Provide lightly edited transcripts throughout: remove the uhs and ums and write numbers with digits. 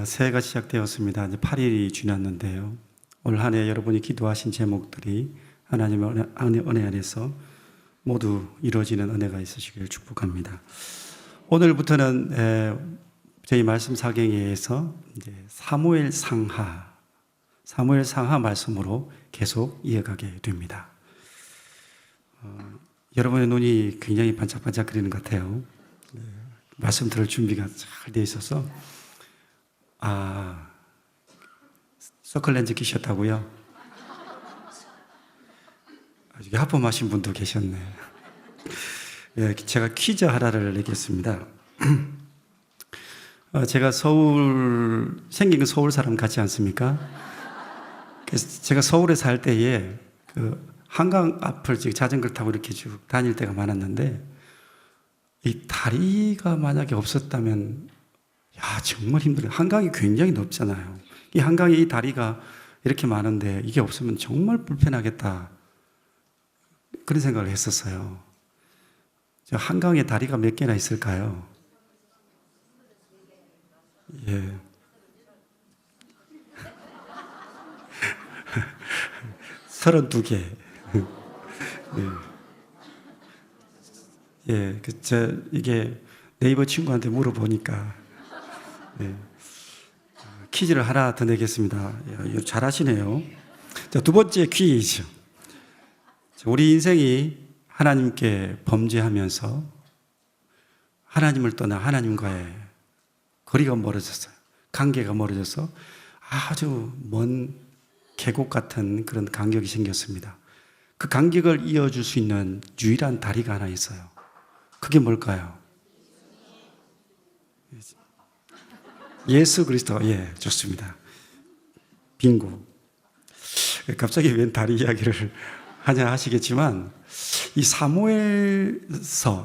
새해가 시작되었습니다. 이제 8일이 지났는데요. 올 한 해 여러분이 기도하신 제목들이 하나님의 은혜 안에서 모두 이루어지는 은혜가 있으시길 축복합니다. 오늘부터는 저희 말씀 사경에서 이제 사무엘 상하 말씀으로 계속 이어가게 됩니다. 여러분의 눈이 굉장히 반짝반짝거리는 것 같아요. 말씀 들을 준비가 잘 되어 있어서 서클렌즈 끼셨다고요? 아주 하품하신 분도 계셨네. 예, 제가 퀴즈 하나를 내겠습니다. 제가 생긴 건 서울 사람 같지 않습니까? 그래서 제가 서울에 살 때에 한강 앞을 자전거를 타고 이렇게 쭉 다닐 때가 많았는데, 이 다리가 만약에 없었다면 정말 힘들어요. 한강이 굉장히 넓잖아요. 이 한강에 이 다리가 이렇게 많은데 이게 없으면 정말 불편하겠다, 그런 생각을 했었어요. 한강에 다리가 몇 개나 있을까요? 예. 32개. 예, 이게 네이버 친구한테 물어보니까, 퀴즈를 하나 더 내겠습니다. 잘하시네요. 자, 두 번째 퀴즈. 우리 인생이 하나님께 범죄하면서 하나님을 떠나 하나님과의 거리가 멀어졌어요. 관계가 멀어져서 아주 먼 계곡 같은 그런 간격이 생겼습니다. 그 간격을 이어줄 수 있는 유일한 다리가 하나 있어요. 그게 뭘까요? 예수 그리스도. 예, 좋습니다. 빙고. 갑자기 웬 다리 이야기를 하냐 하시겠지만, 이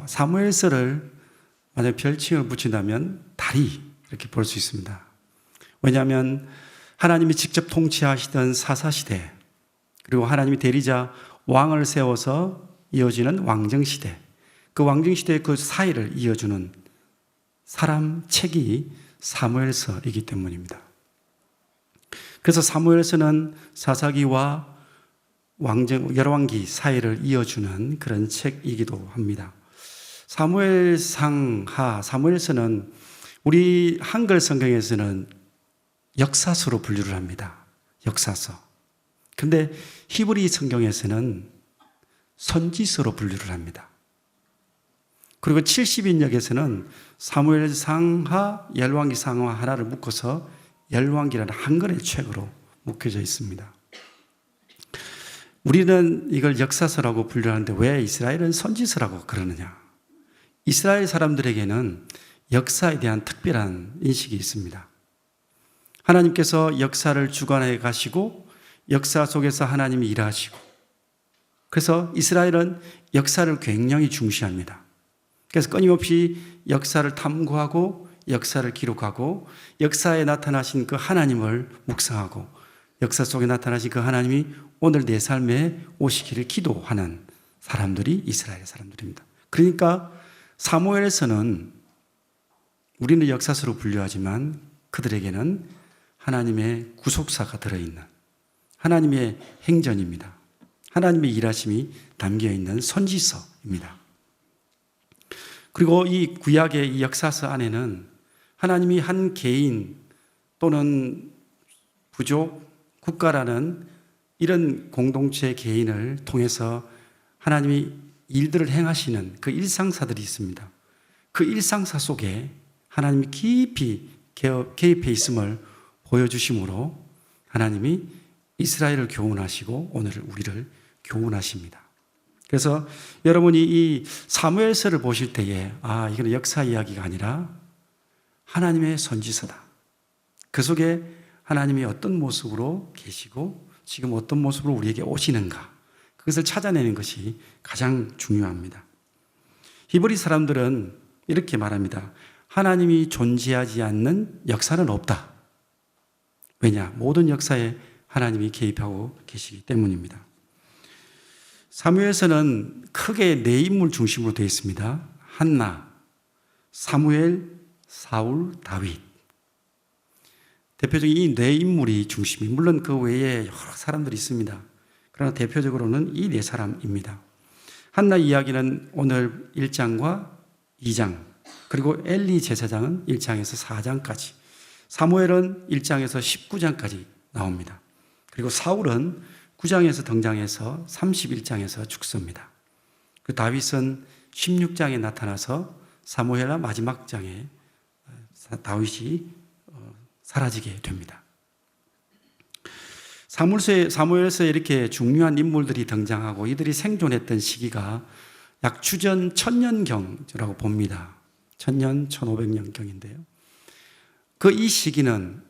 사무엘서를 만약 별칭을 붙인다면 다리, 이렇게 볼 수 있습니다. 왜냐하면 하나님이 직접 통치하시던 사사시대, 그리고 하나님이 대리자 왕을 세워서 이어지는 왕정시대, 그 왕정시대의 그 사이를 이어주는 사람 책이 사무엘서이기 때문입니다. 그래서 사무엘서는 사사기와 열왕기 사이를 이어주는 그런 책이기도 합니다. 사무엘서는 우리 한글 성경에서는 역사서로 분류를 합니다. 역사서. 근데 히브리 성경에서는 선지서로 분류를 합니다. 그리고 70인역에서는 사무엘상하, 열왕기상하 하나를 묶어서 열왕기라는 한 권의 책으로 묶여져 있습니다. 우리는 이걸 역사서라고 분류하는데 왜 이스라엘은 선지서라고 그러느냐? 이스라엘 사람들에게는 역사에 대한 특별한 인식이 있습니다. 하나님께서 역사를 주관해 가시고 역사 속에서 하나님이 일하시고, 그래서 이스라엘은 역사를 굉장히 중시합니다. 그래서 끊임없이 역사를 탐구하고 역사를 기록하고 역사에 나타나신 그 하나님을 묵상하고 역사 속에 나타나신 그 하나님이 오늘 내 삶에 오시기를 기도하는 사람들이 이스라엘 사람들입니다. 그러니까 사무엘서는 우리는 역사서로 분류하지만 그들에게는 하나님의 구속사가 들어있는 하나님의 행전입니다. 하나님의 일하심이 담겨있는 선지서입니다. 그리고 이 구약의 이 역사서 안에는 하나님이 한 개인 또는 부족, 국가라는 이런 공동체 개인을 통해서 하나님이 일들을 행하시는 그 일상사들이 있습니다. 그 일상사 속에 하나님이 깊이 개입해 있음을 보여주심으로 하나님이 이스라엘을 교훈하시고 오늘 우리를 교훈하십니다. 그래서 여러분이 이 사무엘서를 보실 때에 이건 역사 이야기가 아니라 하나님의 선지서다. 그 속에 하나님이 어떤 모습으로 계시고 지금 어떤 모습으로 우리에게 오시는가, 그것을 찾아내는 것이 가장 중요합니다. 히브리 사람들은 이렇게 말합니다. 하나님이 존재하지 않는 역사는 없다. 왜냐? 모든 역사에 하나님이 개입하고 계시기 때문입니다. 사무엘서는 크게 네 인물 중심으로 되어 있습니다. 한나, 사무엘, 사울, 다윗. 대표적인 이 네 인물이 중심이, 물론 그 외에 여러 사람들이 있습니다. 그러나 대표적으로는 이 네 사람입니다. 한나 이야기는 오늘 1장과 2장, 그리고 엘리 제사장은 1장에서 4장까지, 사무엘은 1장에서 19장까지 나옵니다. 그리고 사울은 9장에서 등장해서 31장에서 죽습니다. 그 다윗은 16장에 나타나서 사무엘하 마지막 장에 다윗이 사라지게 됩니다. 사무엘서에 이렇게 중요한 인물들이 등장하고 이들이 생존했던 시기가 약 주전 1000년경이라고 봅니다. 1000년, 1500년경인데요. 그 이 시기는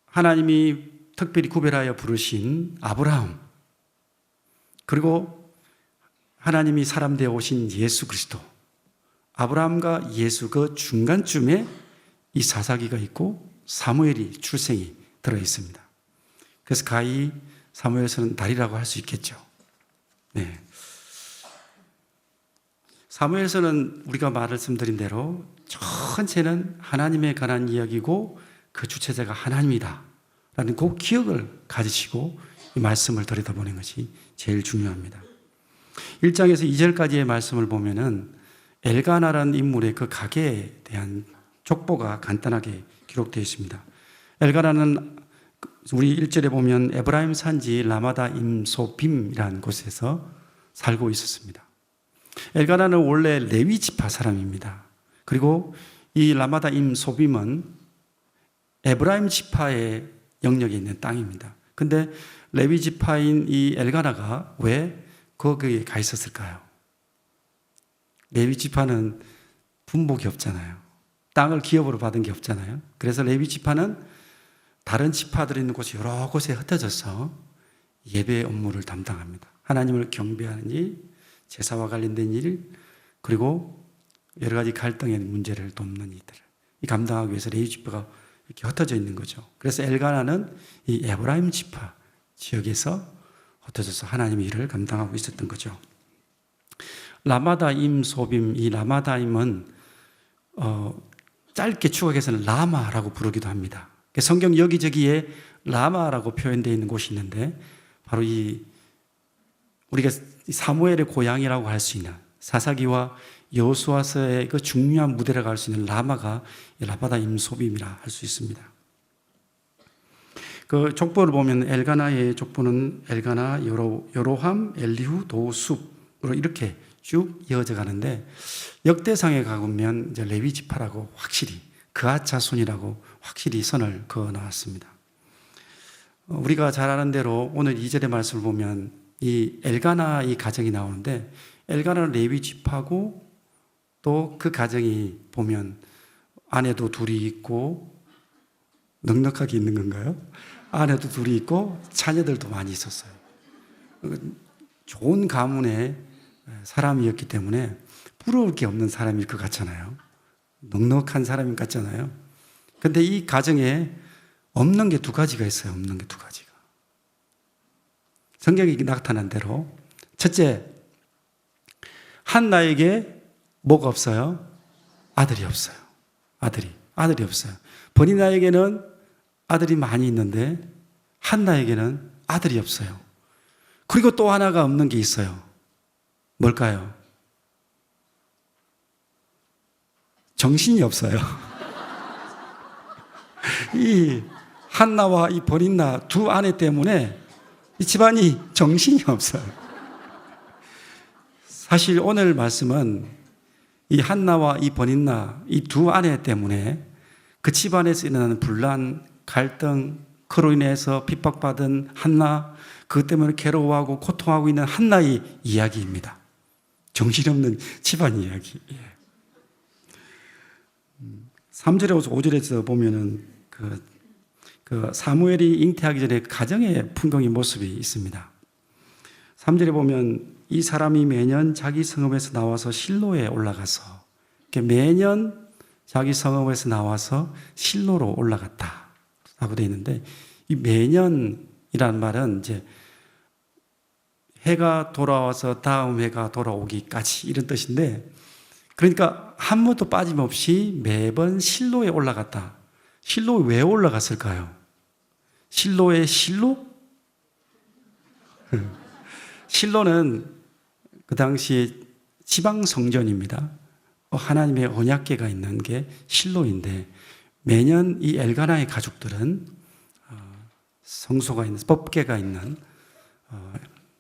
하나님이 특별히 구별하여 부르신 아브라함, 그리고 하나님이 사람 되어 오신 예수 그리스도, 아브라함과 예수 그 중간쯤에 이 사사기가 있고 사무엘이 출생이 들어 있습니다. 그래서 가히 사무엘서는 달이라고 할 수 있겠죠. 네. 사무엘서는 우리가 말씀드린 대로 전체는 하나님에 관한 이야기고 그 주체자가 하나님이다 라는 그 기억을 가지시고 이 말씀을 들여다보는 것이 제일 중요합니다. 1장에서 2절까지의 말씀을 보면은 엘가나라는 인물의 그 가계에 대한 족보가 간단하게 기록되어 있습니다. 엘가나는 우리 1절에 보면 에브라임 산지 라마다임 소빔이라는 곳에서 살고 있었습니다. 엘가나는 원래 레위 지파 사람입니다. 그리고 이 라마다임 소빔은 에브라임 지파의 영역에 있는 땅입니다. 근데 레위 지파인 이 엘가나가 왜 거기에 가 있었을까요? 레위 지파는 분복이 없잖아요. 땅을 기업으로 받은 게 없잖아요. 그래서 레위 지파는 다른 지파들이 있는 곳이 여러 곳에 흩어져서 예배 업무를 담당합니다. 하나님을 경배하는 일, 제사와 관련된 일, 그리고 여러 가지 갈등의 문제를 돕는 일들을 감당하기 위해서 레위 지파가 이렇게 흩어져 있는 거죠. 그래서 엘가나는 이 에브라임 지파 지역에서 흩어져서 하나님의 일을 감당하고 있었던 거죠. 라마다임 소빔, 이 라마다임은 짧게 추억해서는 라마라고 부르기도 합니다. 성경 여기저기에 라마라고 표현되어 있는 곳이 있는데 바로 이 우리가 사무엘의 고향이라고 할 수 있는 사사기와 여호수아서의 그 중요한 무대라고 할 수 있는 라마가 라마다임 소빔이라 할 수 있습니다. 그 족보를 보면 엘가나의 족보는 엘가나, 여로함, 엘리후, 도숲으로 이렇게 쭉 이어져 가는데 역대상에 가보면 이제 레위 지파라고 확실히 그앗 자손이라고 확실히 선을 그어 나왔습니다. 우리가 잘 아는 대로 오늘 2절의 말씀을 보면 이 엘가나 이 가정이 나오는데 엘가나는 레위 지파고 또 그 가정이 보면 아내도 둘이 있고 넉넉하게 있는 건가요? 아내도 둘이 있고 자녀들도 많이 있었어요. 좋은 가문의 사람이었기 때문에 부러울 게 없는 사람일 것 같잖아요. 넉넉한 사람인 것 같잖아요. 근데 이 가정에 없는 게 두 가지가 있어요. 없는 게 두 가지가. 성경이 나타난 대로 첫째, 한나에게 뭐가 없어요? 아들이 없어요. 아들이 없어요. 버니나에게는 아들이 많이 있는데 한나에게는 아들이 없어요. 그리고 또 하나가 없는 게 있어요. 뭘까요? 정신이 없어요. 이 한나와 이 버니나 두 아내 때문에 이 집안이 정신이 없어요. 사실 오늘 말씀은 이 한나와 이 버니나 이 두 아내 때문에 그 집안에서 일어나는 분란, 갈등, 그로 인해서 핍박받은 한나, 그것 때문에 괴로워하고 고통하고 있는 한나의 이야기입니다. 정신없는 집안 이야기. 3절에서 5절에서 보면은 그 사무엘이 잉태하기 전에 가정의 풍경의 모습이 있습니다. 3절에 보면 이 사람이 매년 자기 성읍에서 나와서 실로에 올라가서 매년 자기 성읍에서 나와서 실로로 올라갔다라고 되어 있는데 이 매년이라는 말은 이제 해가 돌아와서 다음 해가 돌아오기까지 이런 뜻인데 그러니까 한 번도 빠짐없이 매번 실로에 올라갔다. 실로에 왜 올라갔을까요? 실로의 실로? 실로는 그 당시에 지방 성전입니다. 하나님의 언약궤가 있는 게 실로인데 매년 이 엘가나의 가족들은 성소가 있는 법궤가 있는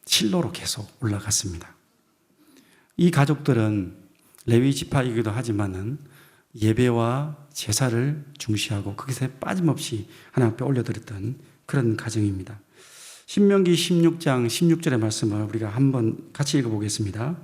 실로로 계속 올라갔습니다. 이 가족들은 레위 지파이기도 하지만은 예배와 제사를 중시하고 거기서 빠짐없이 하나님 앞에 올려드렸던 그런 가정입니다. 신명기 16장 16절의 말씀을 우리가 한번 같이 읽어보겠습니다.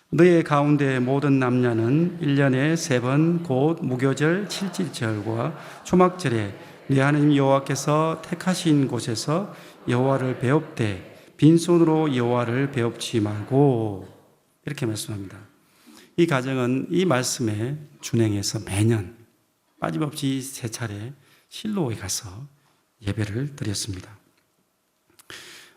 너의 가운데 모든 남녀는 1년에 3번 곧 무교절, 칠칠절과 초막절에 네 하나님 여호와께서 택하신 곳에서 여호와를 배웁되 빈손으로 여호와를 배웁지 말고, 이렇게 말씀합니다. 이 가정은 이 말씀에 준행해서 매년 빠짐없이 3차례 실로에 가서 예배를 드렸습니다.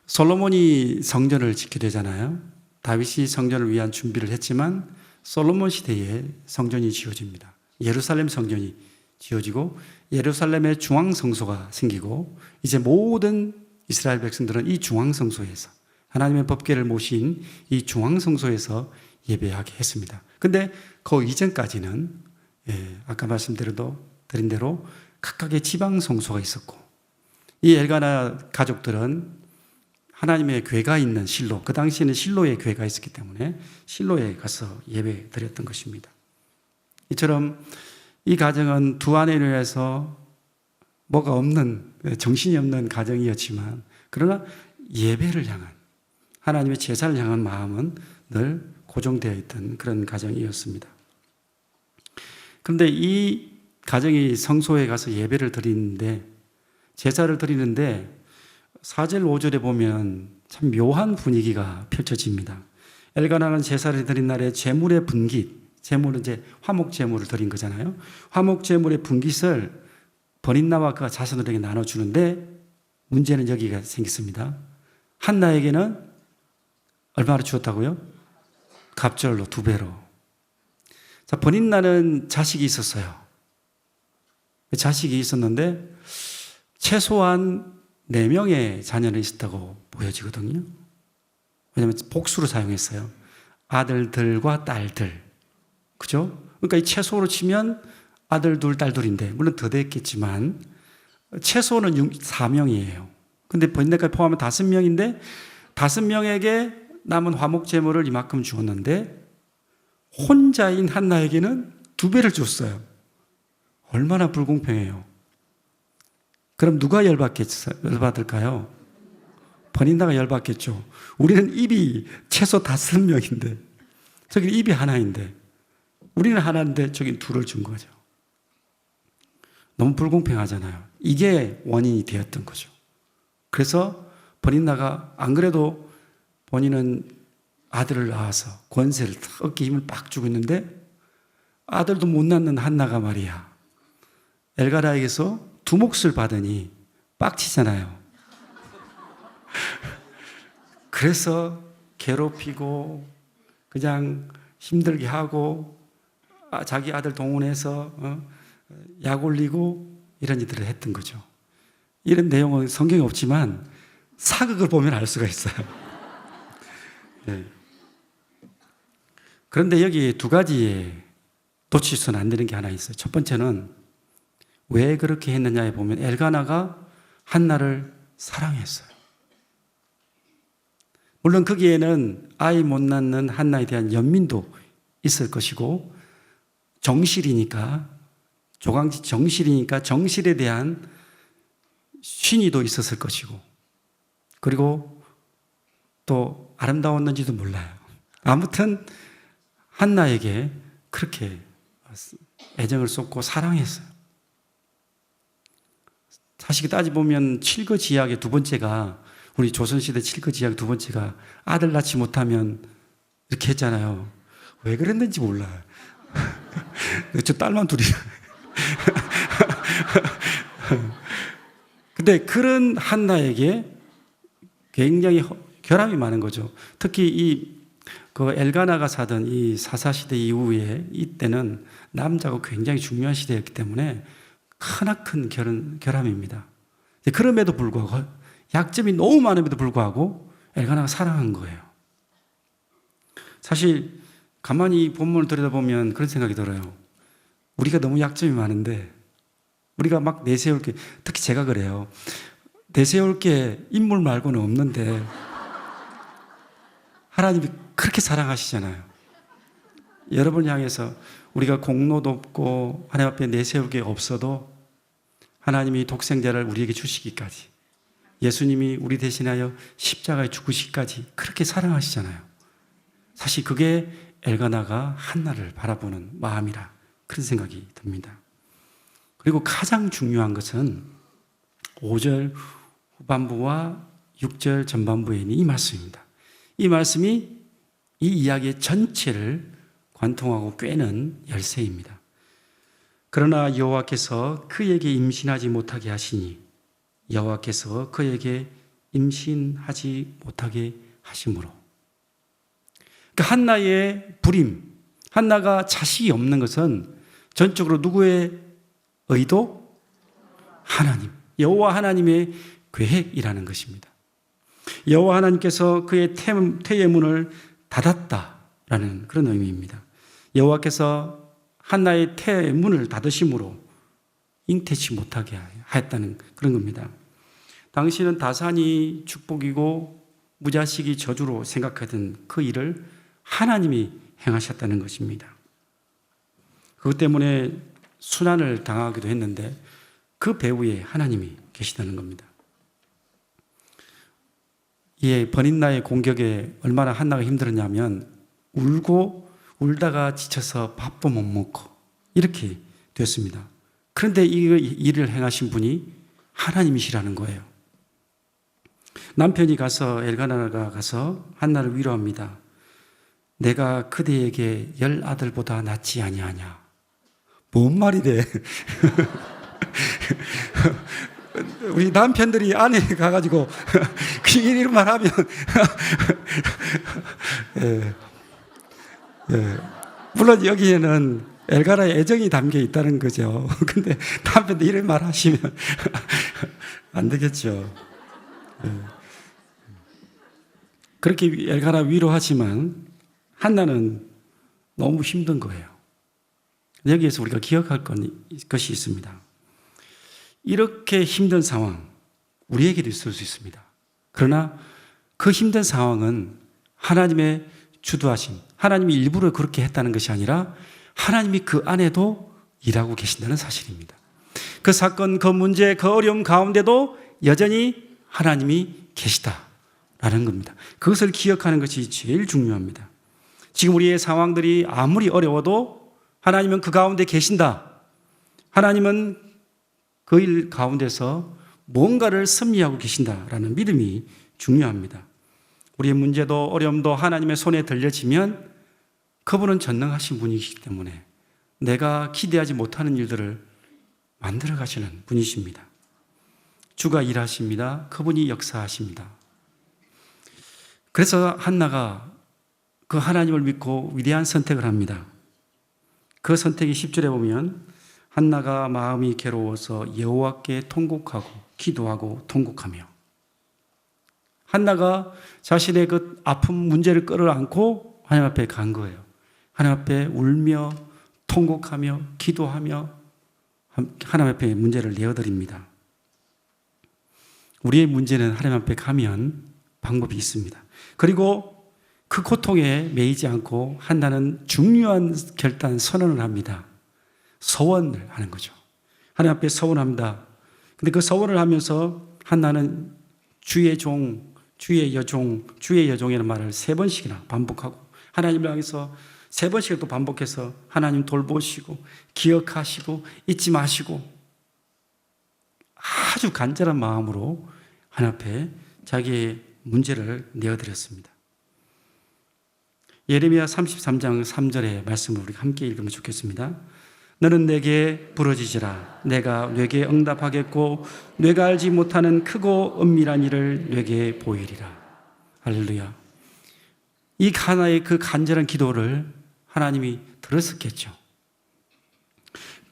솔로몬이 성전을 짓게 되잖아요. 다윗이 성전을 위한 준비를 했지만 솔로몬 시대에 성전이 지어집니다. 예루살렘 성전이 지어지고 예루살렘의 중앙성소가 생기고 이제 모든 이스라엘 백성들은 이 중앙성소에서 하나님의 법궤를 모신 이 중앙성소에서 예배하게 했습니다. 근데 그 이전까지는 아까 말씀드린 대로 각각의 지방성소가 있었고 이 엘가나 가족들은 하나님의 궤가 있는 실로, 그 당시에는 실로의 궤가 있었기 때문에 실로에 가서 예배 드렸던 것입니다. 이처럼 이 가정은 두 아내를 위해서 뭐가 없는, 정신이 없는 가정이었지만 그러나 예배를 향한, 하나님의 제사를 향한 마음은 늘 고정되어 있던 그런 가정이었습니다. 그런데 이 가정이 성소에 가서 예배를 드리는데, 제사를 드리는데 4절 5절에 보면 참 묘한 분위기가 펼쳐집니다. 엘가나는 제사를 드린 날에 제물의 분깃, 제물은 이제 화목 제물을 드린 거잖아요. 화목 제물의 분깃을 버린나와 그가 자손들에게 나눠주는데 문제는 여기가 생겼습니다. 한나에게는 얼마나 주었다고요? 갑절로 2배로. 자, 버린나는 자식이 있었어요. 자식이 있었는데 최소한 4명의 자녀는 있었다고 보여지거든요. 왜냐하면 복수로 사용했어요. 아들들과 딸들. 그죠? 그러니까 이 최소로 치면 아들 2, 딸 2인데, 물론 더 됐겠지만, 최소는 4명이에요. 근데 번뇌까지 포함하면 5명인데, 5명에게 남은 화목제물을 이만큼 주었는데, 혼자인 한나에게는 2배를 줬어요. 얼마나 불공평해요. 그럼 누가 열받을까요? 버린다가 열받겠죠. 우리는 입이 최소 5명인데, 저기는 입이 하나인데, 우리는 하나인데 저긴 2를 준 거죠. 너무 불공평하잖아요. 이게 원인이 되었던 거죠. 그래서 버린나가 안 그래도 본인은 아들을 낳아서 권세를 얻기 힘을 빡 주고 있는데 아들도 못 낳는 한나가 말이야, 엘가나에게서 2 몫을 받으니 빡치잖아요. 그래서 괴롭히고 그냥 힘들게 하고 자기 아들 동원해서 약 올리고 이런 일들을 했던 거죠. 이런 내용은 성경에 없지만 사극을 보면 알 수가 있어요. 네. 그런데 여기 2가지에 놓치서는 안 되는 게 하나 있어요. 첫 번째는 왜 그렇게 했느냐에 보면 엘가나가 한나를 사랑했어요. 물론 거기에는 아이 못 낳는 한나에 대한 연민도 있을 것이고 정실이니까, 조강지 정실이니까 정실에 대한 신의도 있었을 것이고, 그리고 또 아름다웠는지도 몰라요. 아무튼 한나에게 그렇게 애정을 쏟고 사랑했어요. 사실 따져보면 7거지약의 2번째가, 우리 조선시대 7거지약 2번째가 아들 낳지 못하면 이렇게 했잖아요. 왜 그랬는지 몰라요. 저 딸만 2이. 근데 그런 한나에게 굉장히 결함이 많은 거죠. 특히 그 엘가나가 사던 이 사사시대 이후에 이때는 남자가 굉장히 중요한 시대였기 때문에 크나큰 결함입니다. 그럼에도 불구하고, 약점이 너무 많음에도 불구하고 엘가나가 사랑한 거예요. 사실 가만히 본문을 들여다보면 그런 생각이 들어요. 우리가 너무 약점이 많은데 우리가 막 내세울 게, 특히 제가 그래요. 내세울 게 인물 말고는 없는데 하나님이 그렇게 사랑하시잖아요. 여러분을 향해서 우리가 공로도 없고 하나님 앞에 내세울 게 없어도 하나님이 독생자를 우리에게 주시기까지, 예수님이 우리 대신하여 십자가에 죽으시기까지 그렇게 사랑하시잖아요. 사실 그게 엘가나가 한나를 바라보는 마음이라 그런 생각이 듭니다. 그리고 가장 중요한 것은 5절 후반부와 6절 전반부에 있는 이 말씀입니다. 이 말씀이 이 이야기의 전체를 관통하고 꿰는 열쇠입니다. 그러나 여호와께서 그에게 임신하지 못하게 하시니, 여호와께서 그에게 임신하지 못하게 하심으로. 그러니까 한나의 불임, 한나가 자식이 없는 것은 전적으로 누구의 의도? 하나님, 여호와 하나님의 계획이라는 것입니다. 여호와 하나님께서 그의 태의 문을 닫았다라는 그런 의미입니다. 여호와께서 한나의 태의 문을 닫으심으로 잉태치 못하게 하였다는 그런 겁니다. 당신은 다산이 축복이고 무자식이 저주로 생각하던 그 일을 하나님이 행하셨다는 것입니다. 그것 때문에 순환을 당하기도 했는데 그 배후에 하나님이 계시다는 겁니다. 이 버닌나의 공격에 얼마나 한나가 힘들었냐면 울다가 지쳐서 밥도 못 먹고 이렇게 됐습니다. 그런데 이 일을 행하신 분이 하나님이시라는 거예요. 남편이 엘가나가 가서 한나를 위로합니다. 내가 그대에게 10아들보다 낫지 아니하냐. 뭔 말이 돼? 우리 남편들이 아내 가가지고 그 일만 하면 예. 예. 물론 여기에는 엘가나의 애정이 담겨 있다는 거죠. 근데 남편들 이런 말 하시면 안 되겠죠. 예. 그렇게 엘가나 위로하지만 한나는 너무 힘든 거예요. 여기에서 우리가 기억할 것이 있습니다. 이렇게 힘든 상황, 우리에게도 있을 수 있습니다. 그러나 그 힘든 상황은 하나님의 주도하심, 하나님이 일부러 그렇게 했다는 것이 아니라 하나님이 그 안에도 일하고 계신다는 사실입니다. 그 사건, 그 문제, 그 어려움 가운데도 여전히 하나님이 계시다라는 겁니다. 그것을 기억하는 것이 제일 중요합니다. 지금 우리의 상황들이 아무리 어려워도 하나님은 그 가운데 계신다. 하나님은 그 일 가운데서 뭔가를 섭리하고 계신다라는 믿음이 중요합니다. 우리의 문제도 어려움도 하나님의 손에 들려지면 그분은 전능하신 분이시기 때문에 내가 기대하지 못하는 일들을 만들어 가시는 분이십니다. 주가 일하십니다. 그분이 역사하십니다. 그래서 한나가 그 하나님을 믿고 위대한 선택을 합니다. 그 선택이 10절에 보면 한나가 마음이 괴로워서 여호와께 통곡하고 기도하고 통곡하며, 한나가 자신의 그 아픈 문제를 끌어안고 하나님 앞에 간 거예요. 하나님 앞에 울며 통곡하며 기도하며 하나님 앞에 문제를 내어드립니다. 우리의 문제는 하나님 앞에 가면 방법이 있습니다. 그리고 그 고통에 매이지 않고 한나는 중요한 결단 선언을 합니다. 서원을 하는 거죠. 하나님 앞에 서원합니다. 근데 그 서원을 하면서 한나는 주의 종, 주의 여종, 주의 여종이라는 말을 3번씩이나 반복하고 하나님을 향해서 3번씩을 또 반복해서 하나님 돌보시고 기억하시고 잊지 마시고 아주 간절한 마음으로 하나님 앞에 자기의 문제를 내어드렸습니다. 예레미야 33장 3절의 말씀을 우리 함께 읽으면 좋겠습니다. 너는 내게 부르짖으라. 내가 내게 응답하겠고 내가 알지 못하는 크고 은밀한 일을 내게 보이리라. 할렐루야. 이 하나의 그 간절한 기도를 하나님이 들었었겠죠.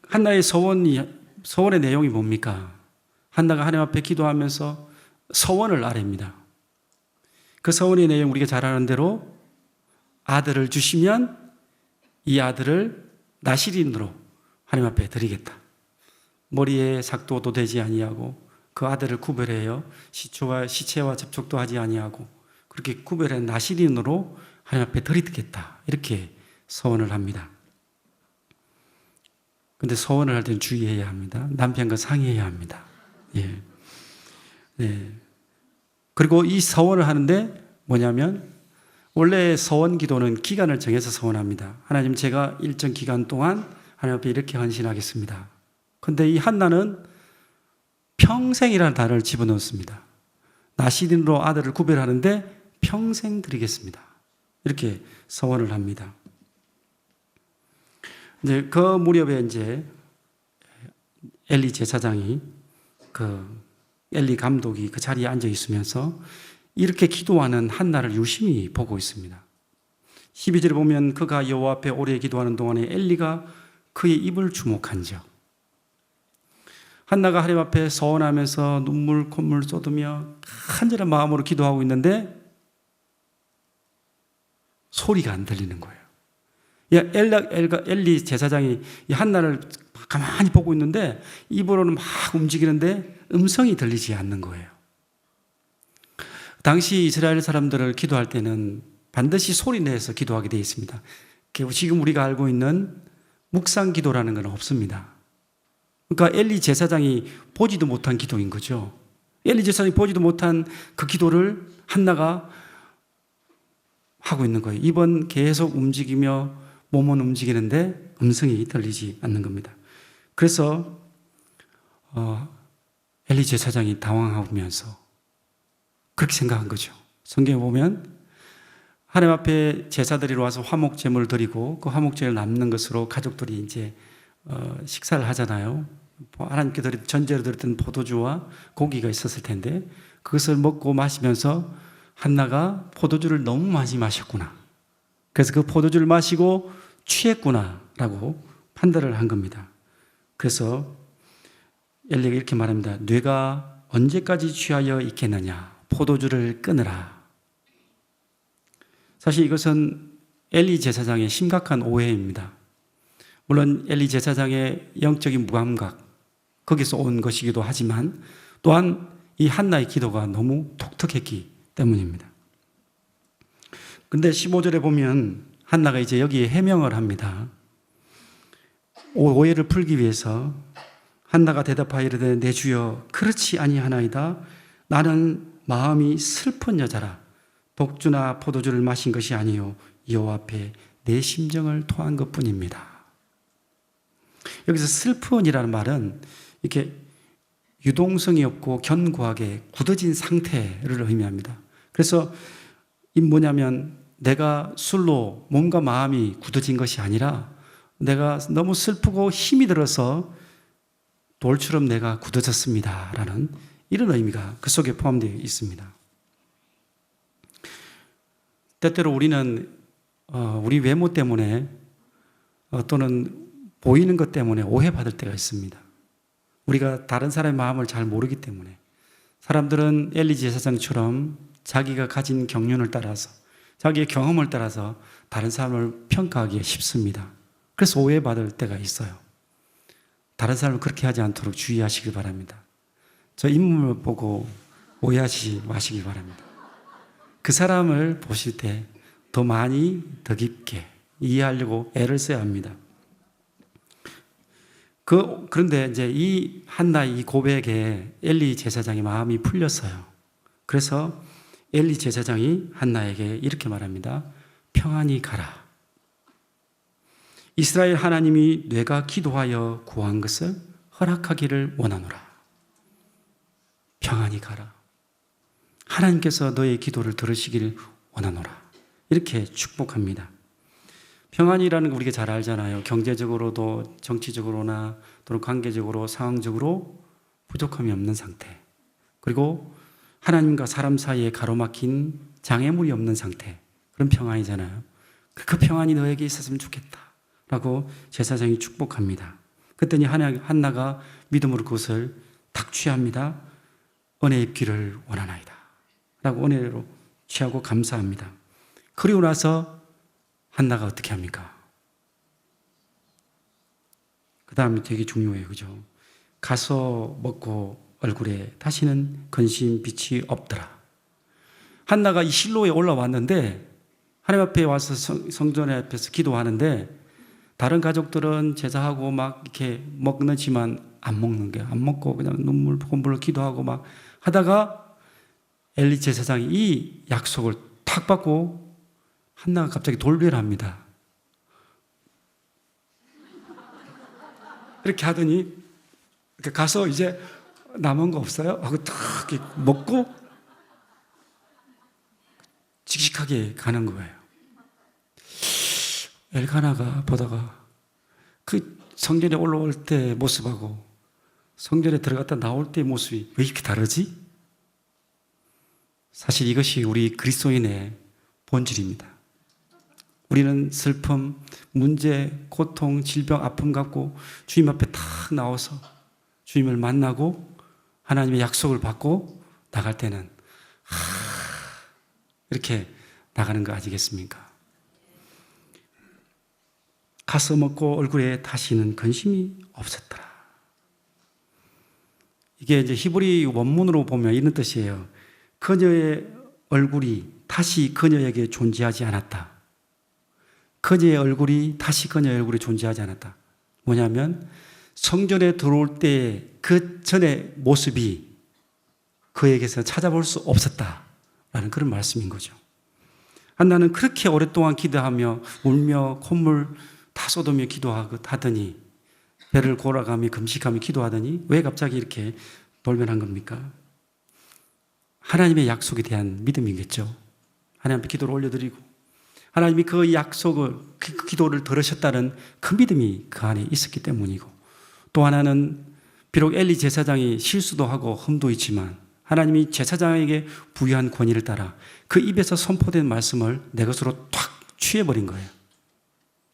한나의 서원의 내용이 뭡니까? 한나가 하나님 앞에 기도하면서 서원을 아뢰입니다. 그 서원의 내용 우리가 잘 아는 대로 아들을 주시면 이 아들을 나시린으로 하나님 앞에 드리겠다. 머리에 삭도도 되지 아니하고 그 아들을 구별해요. 시체와 접촉도 하지 아니하고 그렇게 구별해 나시린으로 하나님 앞에 드리겠다. 이렇게 서원을 합니다. 근데 서원을 할 때는 주의해야 합니다. 남편과 상의해야 합니다. 예. 네. 그리고 이 서원을 하는데 뭐냐면 원래 서원 기도는 기간을 정해서 서원합니다. 하나님, 제가 일정 기간 동안 하나님 앞에 이렇게 헌신하겠습니다. 근데 이 한나는 평생이라는 단어를 집어넣습니다. 나시린으로 아들을 구별하는데 평생 드리겠습니다. 이렇게 서원을 합니다. 이제 그 무렵에 이제 엘리 제사장이 엘리 감독이 그 자리에 앉아 있으면서 이렇게 기도하는 한나를 유심히 보고 있습니다. 12절에 보면 그가 여호와 앞에 오래 기도하는 동안에 엘리가 그의 입을 주목한즉 한나가 하나님 앞에 서원하면서 눈물 콧물 쏟으며 간절한 마음으로 기도하고 있는데 소리가 안 들리는 거예요. 엘리 제사장이 이 한나를 가만히 보고 있는데 입으로는 막 움직이는데 음성이 들리지 않는 거예요. 당시 이스라엘 사람들을 기도할 때는 반드시 소리 내서 기도하게 되어 있습니다. 지금 우리가 알고 있는 묵상 기도라는 건 없습니다. 그러니까 엘리 제사장이 보지도 못한 기도인 거죠. 엘리 제사장이 보지도 못한 그 기도를 한나가 하고 있는 거예요. 입은 계속 움직이며 몸은 움직이는데 음성이 들리지 않는 겁니다. 그래서 엘리 제사장이 당황하면서 그렇게 생각한 거죠. 성경에 보면 하나님 앞에 제사드리러 와서 화목제물을 드리고 그 화목제를 남는 것으로 가족들이 이제 식사를 하잖아요. 하나님께 전제로 드렸던 포도주와 고기가 있었을 텐데 그것을 먹고 마시면서 한나가 포도주를 너무 많이 마셨구나. 그래서 그 포도주를 마시고 취했구나라고 판단을 한 겁니다. 그래서 엘리가 이렇게 말합니다. 뇌가 언제까지 취하여 있겠느냐. 포도주를 끊으라. 사실 이것은 엘리 제사장의 심각한 오해입니다. 물론 엘리 제사장의 영적인 무감각, 거기서 온 것이기도 하지만 또한 이 한나의 기도가 너무 독특했기 때문입니다. 근데 15절에 보면 한나가 이제 여기에 해명을 합니다. 오해를 풀기 위해서 한나가 대답하여 이르되 내 주여 그렇지 아니하나이다. 나는 마음이 슬픈 여자라. 독주나 포도주를 마신 것이 아니요 여호와 앞에 내 심정을 토한 것뿐입니다. 여기서 슬픈이라는 말은 이렇게 유동성이 없고 견고하게 굳어진 상태를 의미합니다. 그래서 이 뭐냐면 내가 술로 몸과 마음이 굳어진 것이 아니라 내가 너무 슬프고 힘이 들어서 돌처럼 내가 굳어졌습니다. 라는 이런 의미가 그 속에 포함되어 있습니다. 때때로 우리는 우리 외모 때문에 또는 보이는 것 때문에 오해받을 때가 있습니다. 우리가 다른 사람의 마음을 잘 모르기 때문에 사람들은 엘리 제사장처럼 자기가 가진 경륜을 따라서 자기의 경험을 따라서 다른 사람을 평가하기가 쉽습니다. 그래서 오해받을 때가 있어요. 다른 사람을 그렇게 하지 않도록 주의하시길 바랍니다. 저 인물을 보고 오해하지 마시기 바랍니다. 그 사람을 보실 때 더 많이 더 깊게 이해하려고 애를 써야 합니다. 그런데 이제 이 한나의 이 고백에 엘리 제사장의 마음이 풀렸어요. 그래서 엘리 제사장이 한나에게 이렇게 말합니다. 평안히 가라. 이스라엘 하나님이 내가 기도하여 구한 것을 허락하기를 원하노라. 평안히 가라. 하나님께서 너의 기도를 들으시기를 원하노라. 이렇게 축복합니다. 평안이라는 거 우리가 잘 알잖아요. 경제적으로도 정치적으로나 또는 관계적으로 상황적으로 부족함이 없는 상태. 그리고 하나님과 사람 사이에 가로막힌 장애물이 없는 상태. 그런 평안이잖아요. 그 평안이 너에게 있었으면 좋겠다. 라고 제사장이 축복합니다. 그랬더니 한나가 믿음으로 그것을 탁 취합니다. 은혜 입기를 원하나이다 라고 은혜로 취하고 감사합니다. 그리고 나서 한나가 어떻게 합니까? 그 다음에 되게 중요해요. 그죠? 가서 먹고 얼굴에 다시는 근심 빛이 없더라. 한나가 이 실로에 올라왔는데 하나님 앞에 와서 성전 앞에서 기도하는데 다른 가족들은 제사하고 막 이렇게 먹는지만 안 먹는 게 안 먹고 그냥 눈물 콧물로 기도하고 막 하다가 엘리 제사장이 이 약속을 탁 받고 한나가 갑자기 돌변합니다. 이렇게 하더니 가서 이제 남은 거 없어요? 하고 탁 먹고 씩씩하게 가는 거예요. 엘가나가 보다가 그 성전에 올라올 때 모습하고 성전에 들어갔다 나올 때 모습이 왜 이렇게 다르지? 사실 이것이 우리 그리스도인의 본질입니다. 우리는 슬픔, 문제, 고통, 질병, 아픔 갖고 주님 앞에 탁 나와서 주님을 만나고 하나님의 약속을 받고 나갈 때는 이렇게 나가는 거 아니겠습니까? 가서 먹고 얼굴에 다시는 근심이 없었더라. 이게 이제 히브리 원문으로 보면 이런 뜻이에요. 그녀의 얼굴이 다시 그녀에게 존재하지 않았다. 그녀의 얼굴이 다시 그녀의 얼굴이 존재하지 않았다. 뭐냐면 성전에 들어올 때 그 전의 모습이 그에게서 찾아볼 수 없었다라는 그런 말씀인 거죠. 한나는 그렇게 오랫동안 기도하며 울며 콧물 다 쏟으며 기도하더니 배를 골아가며 금식하며 기도하더니 왜 갑자기 이렇게 돌변한 겁니까? 하나님의 약속에 대한 믿음이겠죠. 하나님 앞에 기도를 올려드리고 하나님이 그 약속을, 그 기도를 들으셨다는 그 믿음이 그 안에 있었기 때문이고, 또 하나는 비록 엘리 제사장이 실수도 하고 흠도 있지만 하나님이 제사장에게 부여한 권위를 따라 그 입에서 선포된 말씀을 내 것으로 탁 취해버린 거예요.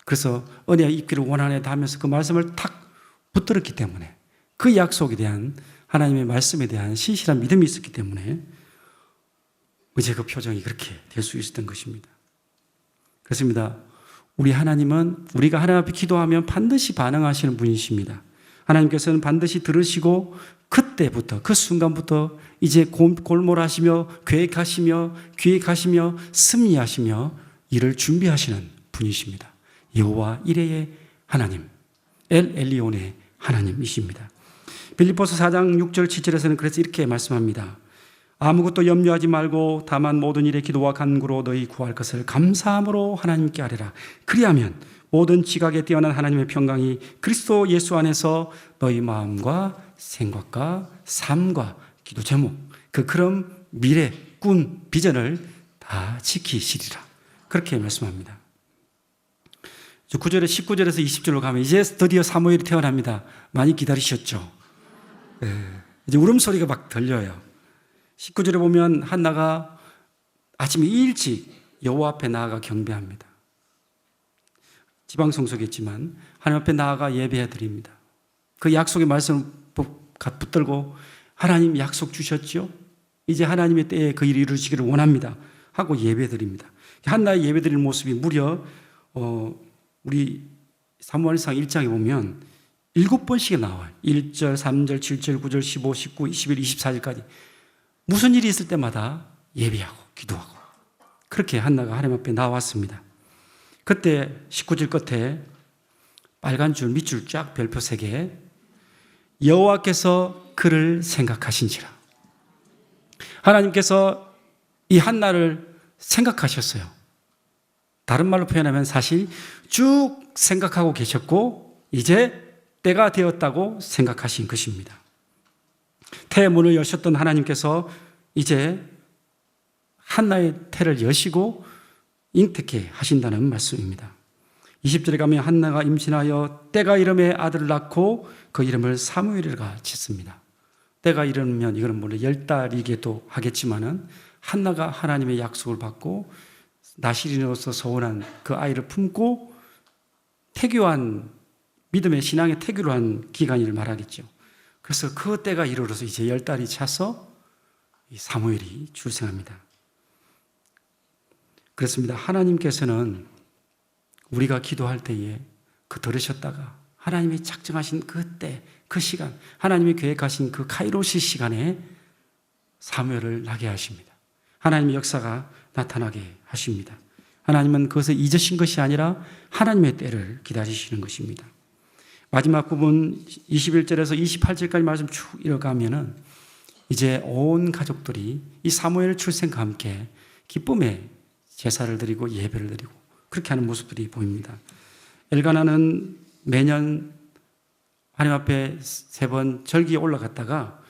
그래서 은혜 입기를 원하네 하면서 그 말씀을 탁 붙들었기 때문에 그 약속에 대한 하나님의 말씀에 대한 신실한 믿음이 있었기 때문에 어제 그 표정이 그렇게 될 수 있었던 것입니다. 그렇습니다. 우리 하나님은 우리가 하나님 앞에 기도하면 반드시 반응하시는 분이십니다. 하나님께서는 반드시 들으시고 그때부터 그 순간부터 이제 골몰하시며 계획하시며 기획하시며 승리하시며 일을 준비하시는 분이십니다. 여호와 이레의 하나님, 엘 엘리온의 하나님이십니다. 빌립보서 4장 6절 7절에서는 그래서 이렇게 말씀합니다. 아무것도 염려하지 말고 다만 모든 일에 기도와 간구로 너희 구할 것을 감사함으로 하나님께 아뢰라. 그리하면 모든 지각에 뛰어난 하나님의 평강이 그리스도 예수 안에서 너희 마음과 생각과 삶과 기도 제목, 그런 미래, 꿈, 비전을 다 지키시리라. 그렇게 말씀합니다. 9절에 19절에서 20절로 가면 이제 드디어 사무엘이 태어납니다. 많이 기다리셨죠? 이제 울음소리가 막 들려요. 19절에 보면 한나가 아침에 일찍 여호와 앞에 나아가 경배합니다. 지방성소겠지만 하나님 앞에 나아가 예배해 드립니다. 그 약속의 말씀을 붙들고 하나님 약속 주셨죠? 이제 하나님의 때에 그 일이 이루어지기를 원합니다 하고 예배 드립니다. 한나의 예배 드리는 모습이 무려 우리 사무엘상 1장에 보면 7번씩이 나와요. 1절, 3절, 7절, 9절, 15, 19, 21, 24절까지 무슨 일이 있을 때마다 예배하고 기도하고 그렇게 한나가 하나님 앞에 나왔습니다. 그때 19절 끝에 빨간 줄 밑줄 쫙 별표 3개, 여호와께서 그를 생각하신지라. 하나님께서 이 한나를 생각하셨어요. 다른 말로 표현하면 사실 쭉 생각하고 계셨고 이제 때가 되었다고 생각하신 것입니다. 태의 문을 여셨던 하나님께서 이제 한나의 태를 여시고 잉태케 하신다는 말씀입니다. 20절에 가면 한나가 임신하여 때가 이름에 아들을 낳고 그 이름을 사무엘이라 짓습니다. 때가 이르면 이거는 물론 10달이기도 하겠지만은 한나가 하나님의 약속을 받고 나실인으로서 소원한 그 아이를 품고 태교한 믿음의 신앙의 태교를 한 기간을 말하겠죠. 그래서 그 때가 이르러서 이제 10달이 차서 이 사무엘이 출생합니다. 그렇습니다. 하나님께서는 우리가 기도할 때에 그 들으셨다가 하나님이 작정하신 그때, 그 시간, 하나님이 계획하신 그 카이로스 시간에 사무엘을 나게 하십니다. 하나님의 역사가 나타나게 하십니다. 하나님은 그것을 잊으신 것이 아니라 하나님의 때를 기다리시는 것입니다. 마지막 부분 21절에서 28절까지 말씀 쭉 읽어가면은 이제 온 가족들이 이 사무엘 출생과 함께 기쁨의 제사를 드리고 예배를 드리고 그렇게 하는 모습들이 보입니다. 엘가나는 매년 하나님 앞에 3번 절기에 올라갔다가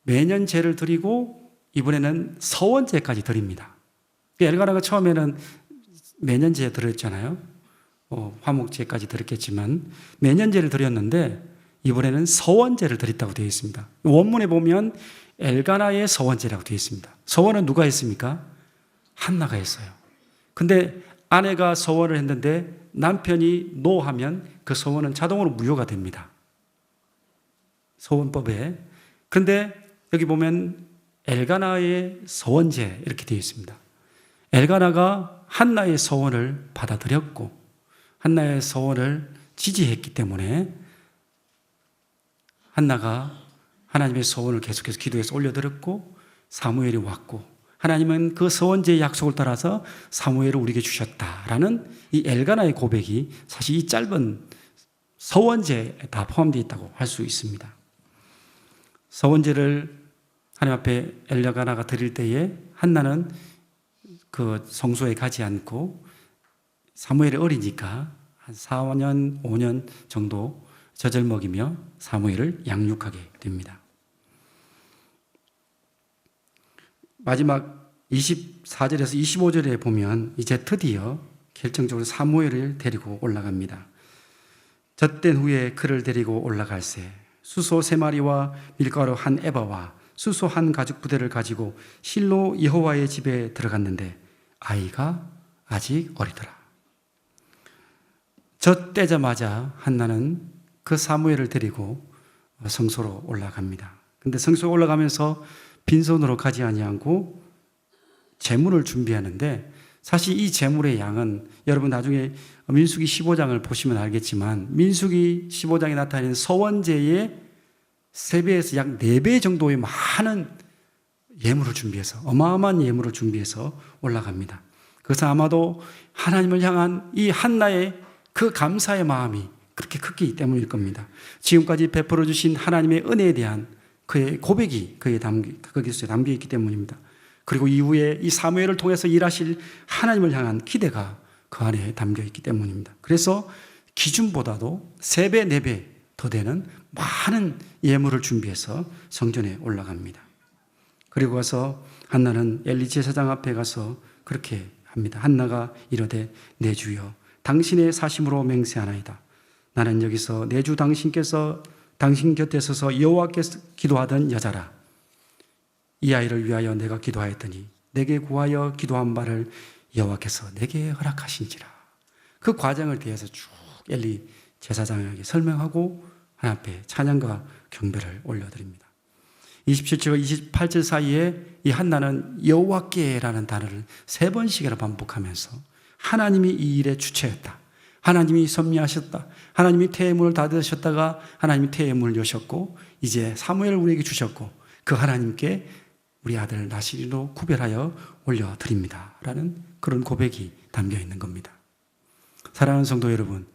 매년 제를 드리고 이번에는 서원제까지 드립니다. 엘가나가 처음에는 매년 제 드렸잖아요. 화목제까지 드렸겠지만 매년 제를 드렸는데 이번에는 서원제를 드렸다고 되어 있습니다. 원문에 보면 엘가나의 서원제라고 되어 있습니다. 서원은 누가 했습니까? 한나가 했어요. 근데 아내가 서원을 했는데 남편이 노하면 그 서원은 자동으로 무효가 됩니다. 서원법에. 근데 여기 보면 엘가나의 서원제 이렇게 되어 있습니다. 엘가나가 한나의 서원을 받아들였고 한나의 서원을 지지했기 때문에 한나가 하나님의 서원을 계속해서 기도해서 올려드렸고 사무엘이 왔고 하나님은 그 서원제의 약속을 따라서 사무엘을 우리에게 주셨다라는 이 엘가나의 고백이 사실 이 짧은 서원제에 다 포함되어 있다고 할 수 있습니다. 서원제를 하나님 앞에 엘가나가 드릴 때에 한나는 그 성소에 가지 않고 사무엘이 어리니까 한 4년, 5년 정도 젖을 먹이며 사무엘을 양육하게 됩니다. 마지막 24절에서 25절에 보면 이제 드디어 결정적으로 사무엘을 데리고 올라갑니다. 젖된 후에 그를 데리고 올라갈새 수소 3마리와 밀가루 1에바와 수소 1가죽 부대를 가지고 실로 여호와의 집에 들어갔는데 아이가 아직 어리더라. 젖대자마자 한나는 그 사무엘을 데리고 성소로 올라갑니다. 근데 성소에 올라가면서 빈손으로 가지 아니하고 제물을 준비하는데 사실 이 제물의 양은 여러분 나중에 민수기 15장을 보시면 알겠지만 민수기 15장에 나타나는 서원제의 3배에서 약 4배 정도의 많은 예물을 준비해서 어마어마한 예물을 준비해서 올라갑니다. 그래서 아마도 하나님을 향한 이 한나의 그 감사의 마음이 그렇게 크기 때문일 겁니다. 지금까지 베풀어 주신 하나님의 은혜에 대한 그의 고백이 거기서 담겨 있기 때문입니다. 그리고 이후에 이 사무엘을 통해서 일하실 하나님을 향한 기대가 그 안에 담겨 있기 때문입니다. 그래서 기준보다도 3배, 4배 더 되는 많은 예물을 준비해서 성전에 올라갑니다. 그리고 가서 한나는 엘리 제사장 앞에 가서 그렇게 합니다. 한나가 이르되 내 주여 당신의 사심으로 맹세하나이다. 나는 여기서 내 주 당신께서 당신 곁에 서서 여호와께서 기도하던 여자라. 이 아이를 위하여 내가 기도하였더니 내게 구하여 기도한 바를 여호와께서 내게 허락하신지라. 그 과정을 대해서 쭉 엘리 제사장에게 설명하고 하나님 앞에 찬양과 경배를 올려드립니다. 27절과 28절 사이에 이 한나는 여호와께라는 단어를 3번씩이나 반복하면서 하나님이 이 일의 주체였다. 하나님이 섭리하셨다. 하나님이 태의 문을 닫으셨다가 하나님이 태의 문을 여셨고 이제 사무엘을 우리에게 주셨고 그 하나님께 우리 아들 나시리로 구별하여 올려드립니다. 라는 그런 고백이 담겨 있는 겁니다. 사랑하는 성도 여러분,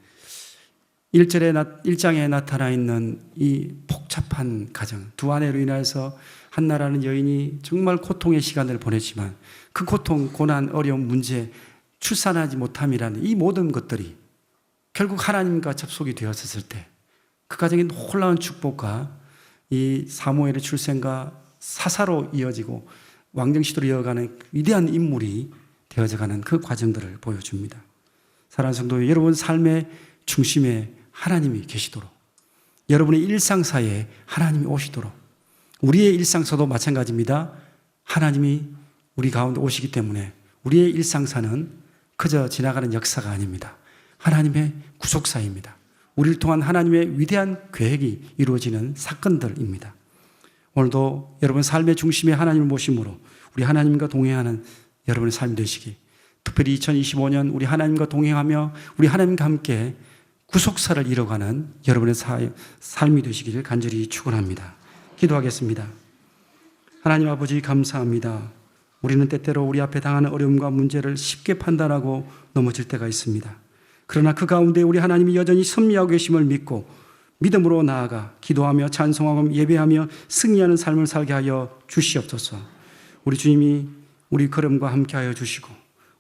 1장에 나타나 있는 이 복잡한 가정, 두 아내로 인해서 한나라는 여인이 정말 고통의 시간을 보냈지만 그 고통, 고난, 어려움, 문제, 출산하지 못함이라는 이 모든 것들이 결국 하나님과 접속이 되었을 때 그 가정의 놀라운 축복과 이 사무엘의 출생과 사사로 이어지고 왕정시대로 이어가는 위대한 인물이 되어져가는 그 과정들을 보여줍니다. 사랑하는 성도 여러분 삶의 중심에 하나님이 계시도록 여러분의 일상사에 하나님이 오시도록 우리의 일상사도 마찬가지입니다. 하나님이 우리 가운데 오시기 때문에 우리의 일상사는 그저 지나가는 역사가 아닙니다. 하나님의 구속사입니다. 우리를 통한 하나님의 위대한 계획이 이루어지는 사건들입니다. 오늘도 여러분 삶의 중심에 하나님을 모심으로 우리 하나님과 동행하는 여러분의 삶이 되시기, 특별히 2025년 우리 하나님과 동행하며 우리 하나님과 함께 구속사를 이뤄가는 여러분의 삶이 되시기를 간절히 축원합니다. 기도하겠습니다. 하나님 아버지 감사합니다. 우리는 때때로 우리 앞에 당하는 어려움과 문제를 쉽게 판단하고 넘어질 때가 있습니다. 그러나 그 가운데 우리 하나님이 여전히 섭리하고 계심을 믿고 믿음으로 나아가 기도하며 찬송하고 예배하며 승리하는 삶을 살게 하여 주시옵소서. 우리 주님이 우리 걸음과 함께 하여 주시고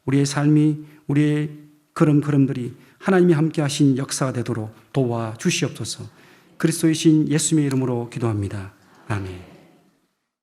우리의 삶이, 우리의 걸음들이 하나님이 함께 하신 역사가 되도록 도와 주시옵소서. 그리스도의 신 예수님의 이름으로 기도합니다. 아멘.